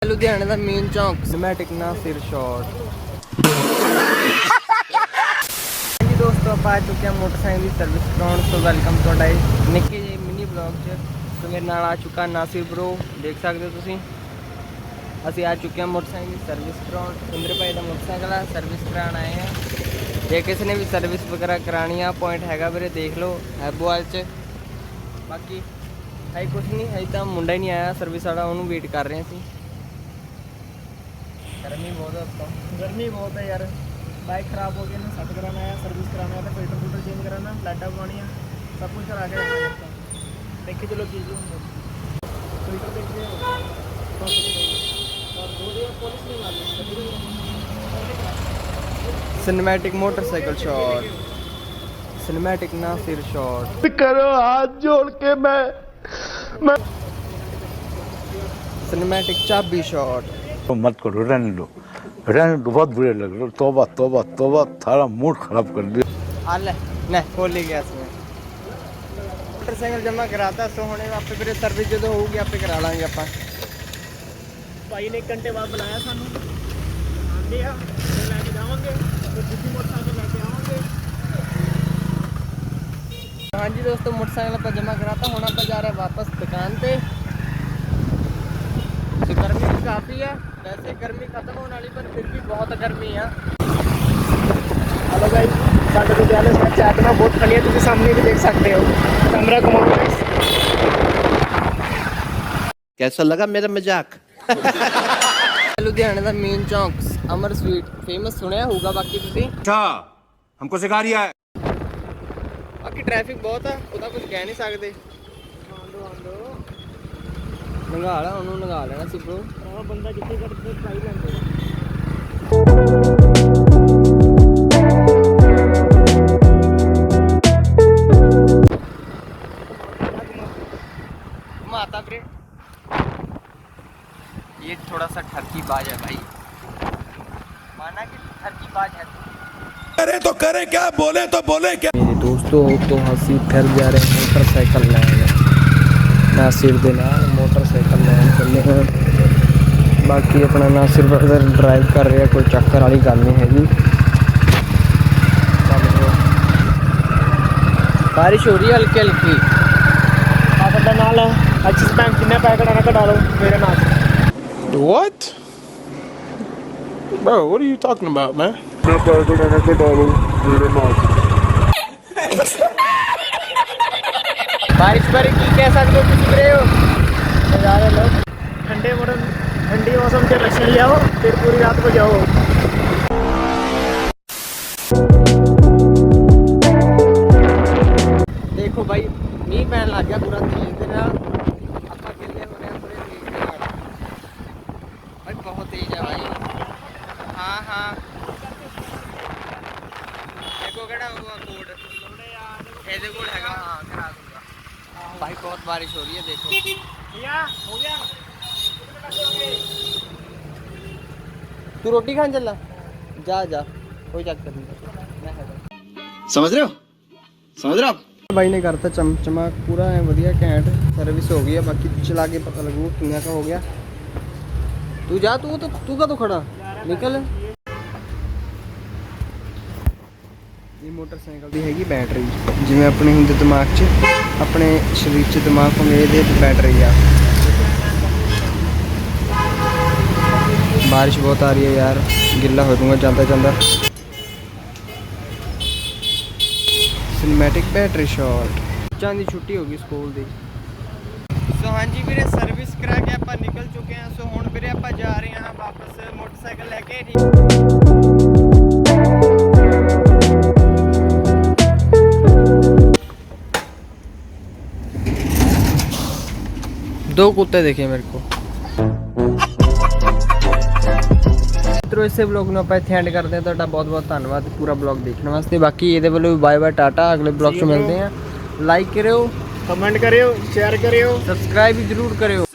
लुधियाने का मेन चौक सिनेमैटिक ना सिर शॉट। जी दोस्तों आप आ चुके हैं मोटरसाइकिल की सर्विस कराउन। सो वेलकम तुहाडा निक्के जे मिनी ब्लॉग च। तो मेरे नाल आ चुका नासिर ब्रो, देख सकते हो तुसीं। असीं आ चुके हैं मोटरसाइकिल की सर्विस कराउन। इंद्र भाई का मोटरसाइकिल है, सर्विस कराने आए हैं। जे किसी ने भी सर्विस वगैरह करानी है पॉइंट हैगा वीरे, देख लो हैबोवाल च। बाकी है कुछ नहीं है, तो मुंडा ही नहीं आया सर्विस वाला, उन्होंने वेट कर रहे हैं असीं। गर्मी बहुत है तो गर्मी बहुत है यार। बाइक खराब हो गई ना, सेट कराना है, सर्विस कराना है, तो फिल्टर फुल्टर चेंज कराना, लाइटा बनवानी है, सब कुछ करा के देख के चलो चीज़ फिल्टर देखिए और दो दिन पुलिस नहीं मारती। सिनेमैटिक मोटरसाइकिल शॉट, सिनेमैटिक ना सिर शॉट। करो हाथ जोड़ के मैं सिनेमैटिक चाबी शॉट। तो मत करो, रहने दो बहुत बुरे लग रहे हो। तौबा तौबा तौबा, थारा मूड खराब कर दिया। आले नहीं खोल ही गया इसमें। मोटरसाइकिल जमा कराता सो होने आपे फिर सर्विस जो होगी आपे करा लांगे आप। भाई ने 1 घंटे बाद बुलाया सानू, आंदे आ फिर लेके जावांगे, फिर दूसरी मोटरसाइकिल लेके आवांगे। हाँ जी दोस्तों, मोटरसाइकिल आप जमा कराता, हुण आप जा रहे हैं वापस दुकान पे। तो गर्मी भी काफ़ी है, वैसे गर्मी खत्म होने वाली पर फिर भी बहुत गर्मी है। हेलो गाइस, साडे विद्यालय में चैतना बहुत खड़ी है, तुम सामने भी देख सकते हो। कैमरा घुमाओ गाइस। कैसा लगा मेरा मजाक? लुधियाने का मेन चौक अमर स्वीट फेमस सुनिया होगा बाकी तुसी। अच्छा, हमको सिखा रिया है। बाकी ट्रैफिक बहुत है, ਉਹਦਾ कुछ कह नहीं सकते। नंगा ला ਉਹਨੂੰ ਨੰਗਾ ਲੈਣਾ ਸੀ bro। ਉਹ ਬੰਦਾ ਜਿੱਥੇ ਕੱਢਦੇ ਪਾਈ ਲੈਂਦੇ घुमाता वीरे। ये थोड़ा सा ठरकी बाज है भाई, माना कि ठरकी बाज है। करे तो करे क्या, बोले तो बोले क्या। मेरे दोस्तों तो हंसी फिर जा रहे हैं मोटरसाइकिल लैन। नासिर दे नाल मोटरसाइकिल लैन चले हैं। बाकी अपना नासिर ब्रदर ड्राइव कर रहा, कोई चक्कर वाली गल नहीं हैगी। बारिश हो रही है हल्की हल्की। ਆ ਸਾਡਾ ਨਾਲ ਐਕਸਿਸ ਬੈਂਕ ਕਿੰਨੇ ਪੈਕਟ ਆਣਾ ਕਢਾ ਲਓ ਮੇਰੇ ਨਾਲ। What? Bro, what are you talking about, man? बारिश पर की कह सकते हो, कुछ रहे हो नज़ारे लो। ठंडी मौसम के लक्ष्य ले आओ, फिर पूरी रात को जाओ। देखो भाई मीह पैन लग गया पूरा तेज दे नाल। आपां गिले हो रहे हैं पूरे तेज दे नाल। भाई बहुत तेज है भाई। हाँ हाँ देखो केड़ा हुआ कोड ਇਹਦੇ ਕੋਲ ਹੈਗਾ। हाँ करा दूंगा भाई, बहुत बारिश हो रही है देखो। भैया हो गया। तू रोटी खान चला जा जा, कोई चक्कर नहीं, मैं हैगा। समझ रहे हो, समझ रहे हो आप? भाई ने करता चमचमा पूरा है वधिया घैंट सर्विस हो गई है। बाकी चला के पता लगू कितना का हो गया। तू जा, तू का तो खड़ा निकल। ये मोटरसाइकिल की हैगी बैटरी, जिवें अपने हुंदे दिमाग च अपने शरीर च दिमाग होंगे, ये बैटरी आ। बारिश बहुत आ रही है यार, गिला हो जाऊंगा जाता जाता। Cinematic battery shot. बच्चों की छुट्टी होगी स्कूल की। सो हाँ जी वीरे, सर्विस करा के आप निकल चुके हैं। सो हुण वीरे आप जा रहे हैं वापस मोटरसाइकिल लेके। दो कुत्ते देखे मेरे को। मित्रों इसे ब्लॉग ਨੂੰ ਆਪਾਂ ਇੱਥੇ ਐਂਡ ਕਰਦੇ ਹਾਂ। ਤੁਹਾਡਾ ਬਹੁਤ ਬਹੁਤ ਧੰਨਵਾਦ ਪੂਰਾ ਬਲੌਗ ਦੇਖਣ ਵਾਸਤੇ। ਬਾਕੀ ਇਹਦੇ ਵੱਲੋਂ ਬਾਏ ਬਾਏ ਟਾਟਾ, ਅਗਲੇ ਬਲੌਗ 'ਚ ਮਿਲਦੇ ਹਾਂ। ਲਾਈਕ ਕਰਿਓ, कमेंट करियो, शेयर करियो, ਸਬਸਕ੍ਰਾਈਬ ਵੀ ਜ਼ਰੂਰ ਕਰਿਓ।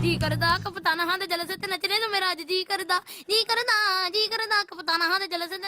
ਜੀ ਕਰਦਾ ਕਪਤਾਨਾ ਹਾਂ ਦੇ ਜਲਸੇ ਤੇ ਨੱਚਣੇ ਨੂੰ ਮੇਰਾ ਅੱਜ ਜੀ ਕਰਦਾ ਕਪਤਾਨਾ ਹਾਂ ਦੇ ਜਲਸੇ ਤੇ